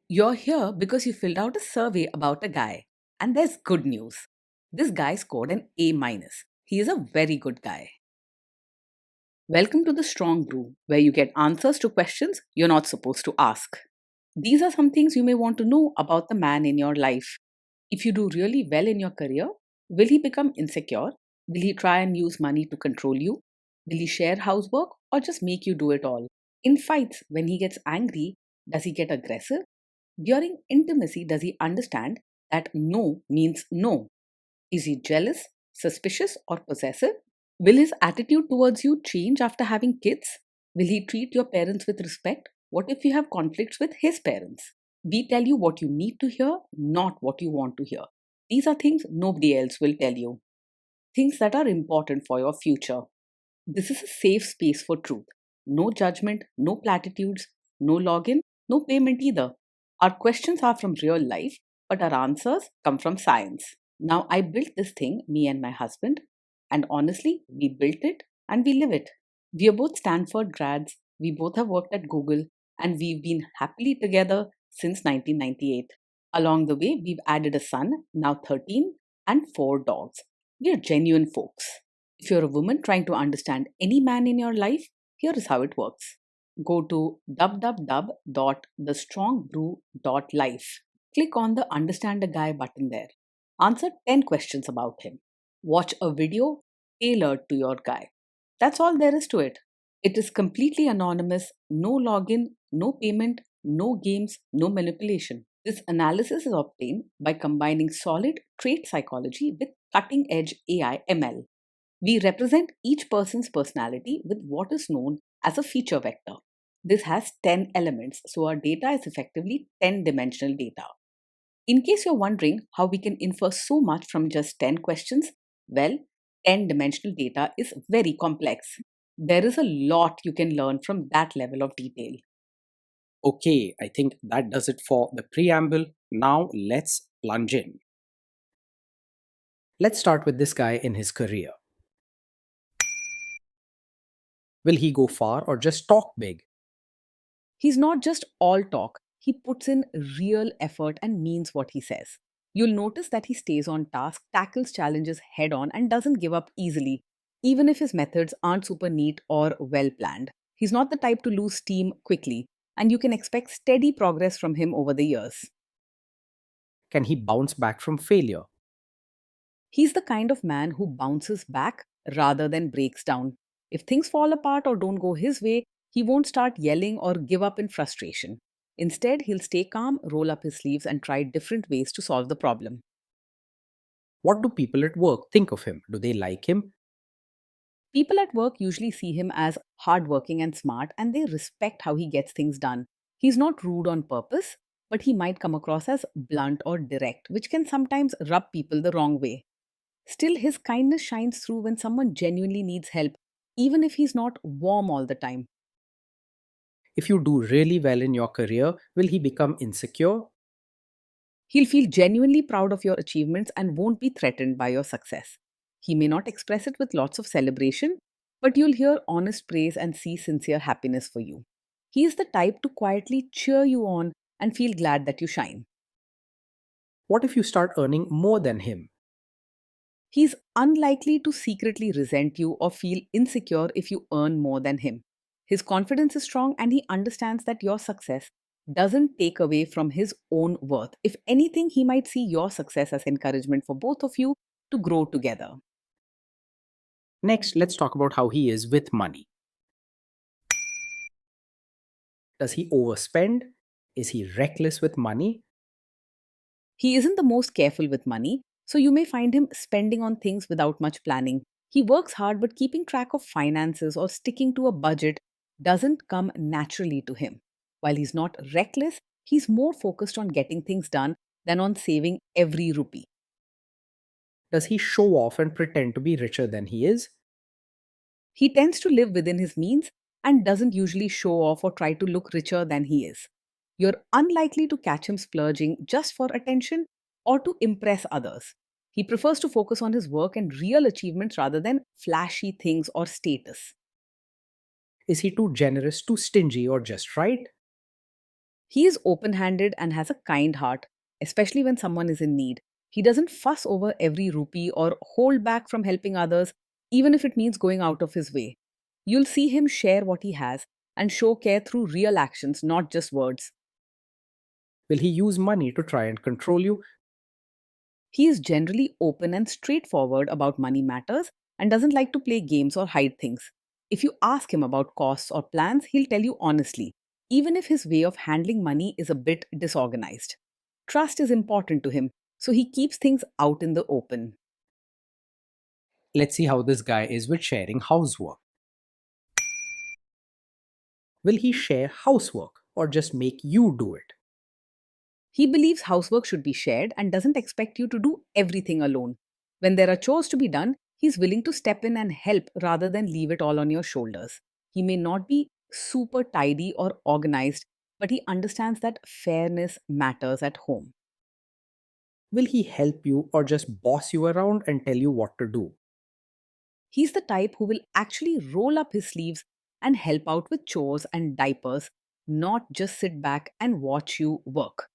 You're here because you filled out a survey about a guy. And there's good news. This guy scored an A minus. He is a very good guy. Welcome to the Strong Brew, where you get answers to questions you're not supposed to ask. These are some things you may want to know about the man in your life. If you do really well in your career, will he become insecure? Will he try and use money to control you? Will he share housework or just make you do it all? In fights, when he gets angry, does he get aggressive? During intimacy, does he understand that no means no? Is he jealous, suspicious, or possessive? Will his attitude towards you change after having kids? Will he treat your parents with respect? What if you have conflicts with his parents? We tell you what you need to hear, not what you want to hear. These are things nobody else will tell you. Things that are important for your future. This is a safe space for truth. No judgment, no platitudes, no login, no payment either. Our questions are from real life, but our answers come from science. Now, I built this thing, me and my husband, and honestly, we built it and we live it. We are both Stanford grads, we both have worked at Google, and we've been happily together since 1998. Along the way, we've added a son, now 13, and 4 dogs. We are genuine folks. If you're a woman trying to understand any man in your life, here is how it works. Go to www.thestrongbrew.life. Click on the Understand a Guy button there. Answer 10 questions about him. Watch a video tailored to your guy. That's all there is to it. It is completely anonymous, no login, no payment, no games, no manipulation. This analysis is obtained by combining solid trait psychology with cutting edge AI ML. We represent each person's personality with what is known as a feature vector. This has 10 elements, so our data is effectively 10-dimensional data. In case you're wondering how we can infer so much from just 10 questions, well, 10-dimensional data is very complex. There is a lot you can learn from that level of detail. Okay, I think that does it for the preamble. Now let's plunge in. Let's start with this guy in his career. Will he go far or just talk big? He's not just all talk, he puts in real effort and means what he says. You'll notice that he stays on task, tackles challenges head on, and doesn't give up easily, even if his methods aren't super neat or well planned. He's not the type to lose steam quickly, and you can expect steady progress from him over the years. Can he bounce back from failure? He's the kind of man who bounces back rather than breaks down. If things fall apart or don't go his way, he won't start yelling or give up in frustration. Instead, he'll stay calm, roll up his sleeves, and try different ways to solve the problem. What do people at work think of him? Do they like him? People at work usually see him as hardworking and smart, and they respect how he gets things done. He's not rude on purpose, but he might come across as blunt or direct, which can sometimes rub people the wrong way. Still, his kindness shines through when someone genuinely needs help, even if he's not warm all the time. If you do really well in your career, will he become insecure? He'll feel genuinely proud of your achievements and won't be threatened by your success. He may not express it with lots of celebration, but you'll hear honest praise and see sincere happiness for you. He is the type to quietly cheer you on and feel glad that you shine. What if you start earning more than him? He's unlikely to secretly resent you or feel insecure if you earn more than him. His confidence is strong and he understands that your success doesn't take away from his own worth. If anything, he might see your success as encouragement for both of you to grow together. Next, let's talk about how he is with money. Does he overspend? Is he reckless with money? He isn't the most careful with money, so you may find him spending on things without much planning. He works hard, but keeping track of finances or sticking to a budget doesn't come naturally to him. While he's not reckless, he's more focused on getting things done than on saving every rupee. Does he show off and pretend to be richer than he is? He tends to live within his means and doesn't usually show off or try to look richer than he is. You're unlikely to catch him splurging just for attention or to impress others. He prefers to focus on his work and real achievements rather than flashy things or status. Is he too generous, too stingy, or just right? He is open handed and has a kind heart, especially when someone is in need. He doesn't fuss over every rupee or hold back from helping others, even if it means going out of his way. You'll see him share what he has and show care through real actions, not just words. Will he use money to try and control you? He is generally open and straightforward about money matters and doesn't like to play games or hide things. If you ask him about costs or plans, he'll tell you honestly, even if his way of handling money is a bit disorganized. Trust is important to him, so he keeps things out in the open. Let's see how this guy is with sharing housework. Will he share housework or just make you do it? He believes housework should be shared and doesn't expect you to do everything alone. When there are chores to be done, he's willing to step in and help rather than leave it all on your shoulders. He may not be super tidy or organized, but he understands that fairness matters at home. Will he help you or just boss you around and tell you what to do? He's the type who will actually roll up his sleeves and help out with chores and diapers, not just sit back and watch you work.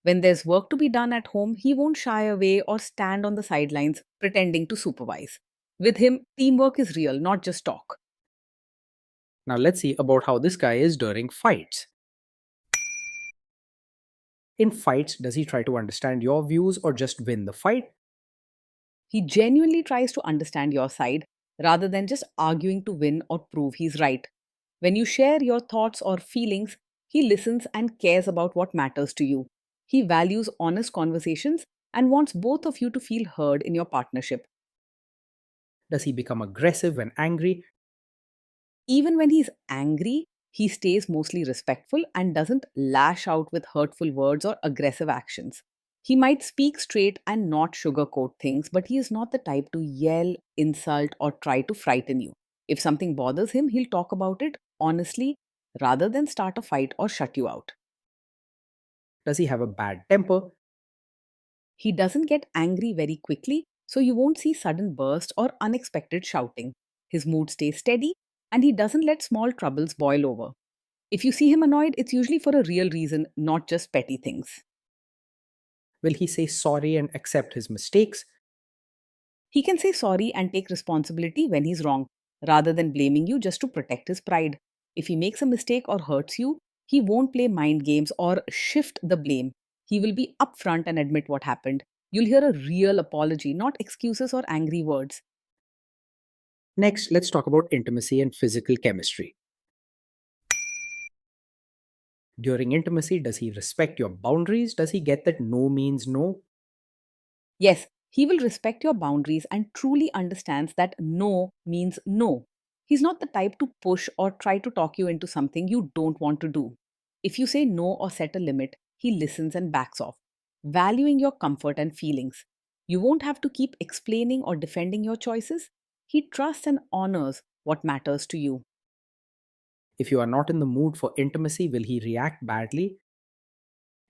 When there's work to be done at home, he won't shy away or stand on the sidelines pretending to supervise. With him, teamwork is real, not just talk. Now let's see about how this guy is during fights. In fights, does he try to understand your views or just win the fight? He genuinely tries to understand your side rather than just arguing to win or prove he's right. When you share your thoughts or feelings, he listens and cares about what matters to you. He values honest conversations and wants both of you to feel heard in your partnership. Does he become aggressive when angry? Even when he's angry, he stays mostly respectful and doesn't lash out with hurtful words or aggressive actions. He might speak straight and not sugarcoat things, but he is not the type to yell, insult, or try to frighten you. If something bothers him, he'll talk about it honestly rather than start a fight or shut you out. Does he have a bad temper? He doesn't get angry very quickly, so you won't see sudden bursts or unexpected shouting. His mood stays steady and he doesn't let small troubles boil over. If you see him annoyed, it's usually for a real reason, not just petty things. Will he say sorry and accept his mistakes? He can say sorry and take responsibility when he's wrong, rather than blaming you just to protect his pride. If he makes a mistake or hurts you, he won't play mind games or shift the blame. He will be upfront and admit what happened. You'll hear a real apology, not excuses or angry words. Next, let's talk about intimacy and physical chemistry. During intimacy, does he respect your boundaries? Does he get that no means no? Yes, he will respect your boundaries and truly understands that no means no. He's not the type to push or try to talk you into something you don't want to do. If you say no or set a limit, he listens and backs off, valuing your comfort and feelings. You won't have to keep explaining or defending your choices. He trusts and honors what matters to you. If you are not in the mood for intimacy, will he react badly?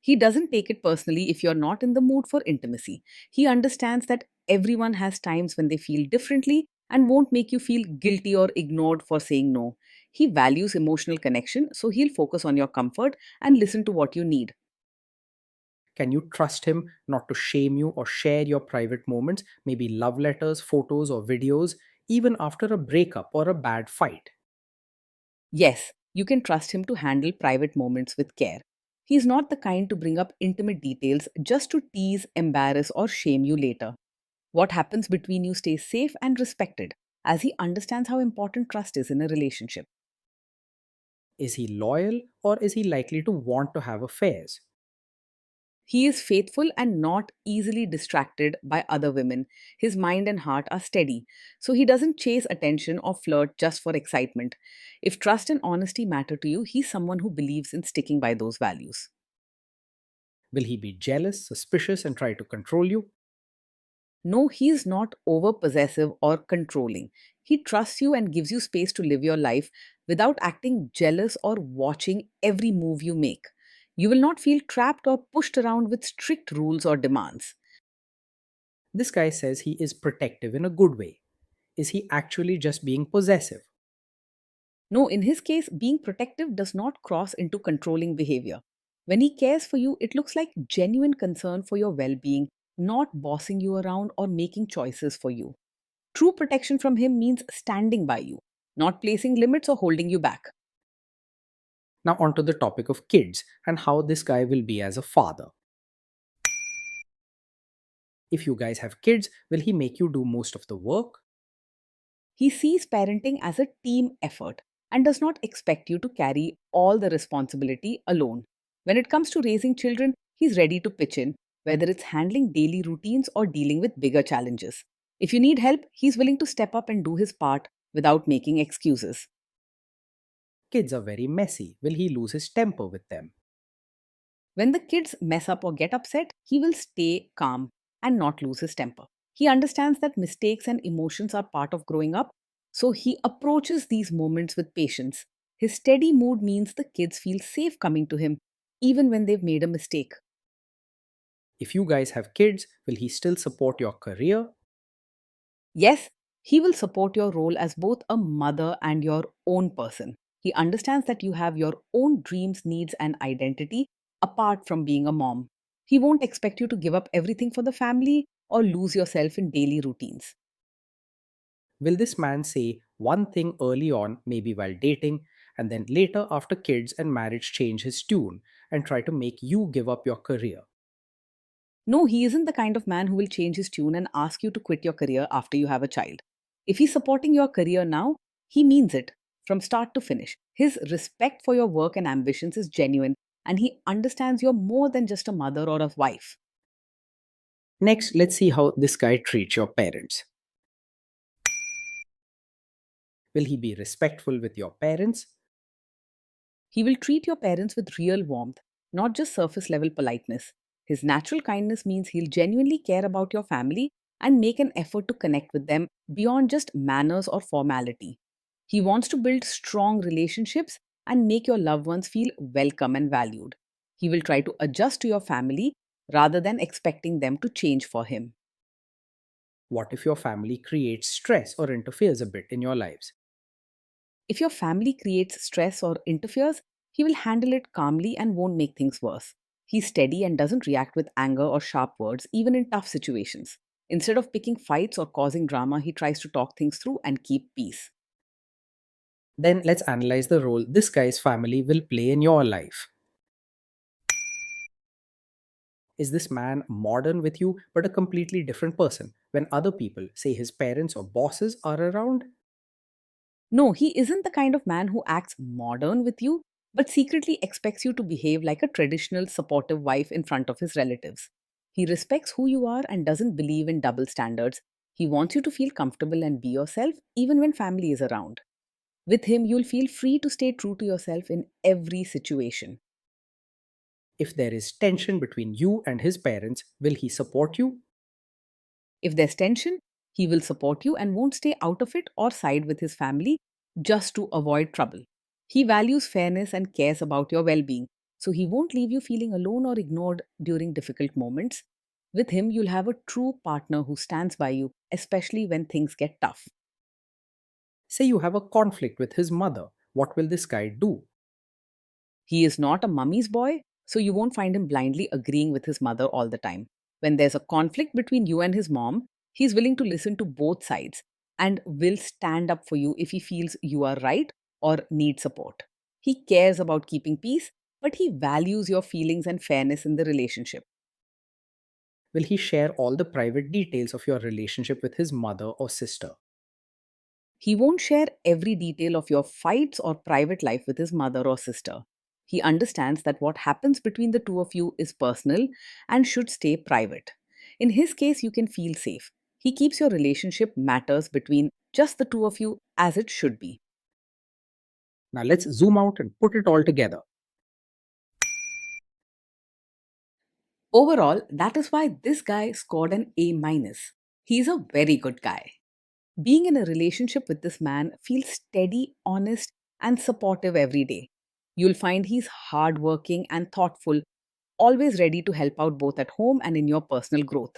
He doesn't take it personally if you're not in the mood for intimacy. He understands that everyone has times when they feel differently and won't make you feel guilty or ignored for saying no. He values emotional connection, so he'll focus on your comfort and listen to what you need. Can you trust him not to shame you or share your private moments, maybe love letters, photos, or videos, even after a breakup or a bad fight? Yes, you can trust him to handle private moments with care. He's not the kind to bring up intimate details just to tease, embarrass, or shame you later. What happens between you stays safe and respected, as he understands how important trust is in a relationship. Is he loyal or is he likely to want to have affairs? He is faithful and not easily distracted by other women. His mind and heart are steady, so he doesn't chase attention or flirt just for excitement. If trust and honesty matter to you, he's someone who believes in sticking by those values. Will he be jealous, suspicious, and try to control you? No, he's not over possessive or controlling. He trusts you and gives you space to live your life without acting jealous or watching every move you make. You will not feel trapped or pushed around with strict rules or demands. This guy says he is protective in a good way. Is he actually just being possessive? No, in his case, being protective does not cross into controlling behavior. When he cares for you, it looks like genuine concern for your well being, not bossing you around or making choices for you. True protection from him means standing by you, not placing limits or holding you back. Now, onto the topic of kids and how this guy will be as a father. If you guys have kids, will he make you do most of the work? He sees parenting as a team effort and does not expect you to carry all the responsibility alone. When it comes to raising children, he's ready to pitch in, whether it's handling daily routines or dealing with bigger challenges. If you need help, he's willing to step up and do his part without making excuses. Kids are very messy. Will he lose his temper with them? When the kids mess up or get upset, he will stay calm and not lose his temper. He understands that mistakes and emotions are part of growing up, so he approaches these moments with patience. His steady mood means the kids feel safe coming to him, even when they've made a mistake. If you guys have kids, will he still support your career? Yes, he will support your role as both a mother and your own person. He understands that you have your own dreams, needs, and identity apart from being a mom. He won't expect you to give up everything for the family or lose yourself in daily routines. Will this man say one thing early on, maybe while dating, and then later after kids and marriage change his tune and try to make you give up your career? No, he isn't the kind of man who will change his tune and ask you to quit your career after you have a child. If he's supporting your career now, he means it from start to finish. His respect for your work and ambitions is genuine, and he understands you're more than just a mother or a wife. Next, let's see how this guy treats your parents. Will he be respectful with your parents? He will treat your parents with real warmth, not just surface level politeness. His natural kindness means he'll genuinely care about your family and make an effort to connect with them beyond just manners or formality. He wants to build strong relationships and make your loved ones feel welcome and valued. He will try to adjust to your family rather than expecting them to change for him. What if your family creates stress or interferes a bit in your lives? If your family creates stress or interferes, he will handle it calmly and won't make things worse. He's steady and doesn't react with anger or sharp words, even in tough situations. Instead of picking fights or causing drama, he tries to talk things through and keep peace. Then let's analyze the role this guy's family will play in your life. Is this man modern with you but a completely different person when other people, say his parents or bosses, are around? No, he isn't the kind of man who acts modern with you, but secretly expects you to behave like a traditional supportive wife in front of his relatives. He respects who you are and doesn't believe in double standards. He wants you to feel comfortable and be yourself even when family is around. With him, you'll feel free to stay true to yourself in every situation. If there is tension between you and his parents, will he support you? If there's tension, he will support you and won't stay out of it or side with his family just to avoid trouble. He values fairness and cares about your well being, so he won't leave you feeling alone or ignored during difficult moments. With him, you'll have a true partner who stands by you, especially when things get tough. Say you have a conflict with his mother. What will this guy do? He is not a mummy's boy, so you won't find him blindly agreeing with his mother all the time. When there's a conflict between you and his mom, he's willing to listen to both sides and will stand up for you if he feels you are right or need support. He cares about keeping peace, but he values your feelings and fairness in the relationship. Will he share all the private details of your relationship with his mother or sister? He won't share every detail of your fights or private life with his mother or sister. He understands that what happens between the two of you is personal and should stay private. In his case, you can feel safe. He keeps your relationship matters between just the two of you as it should be. Now let's zoom out and put it all together. Overall, that is why this guy scored an A minus. He's a very good guy. Being in a relationship with this man feels steady, honest, and supportive every day. You'll find he's hardworking and thoughtful, always ready to help out both at home and in your personal growth.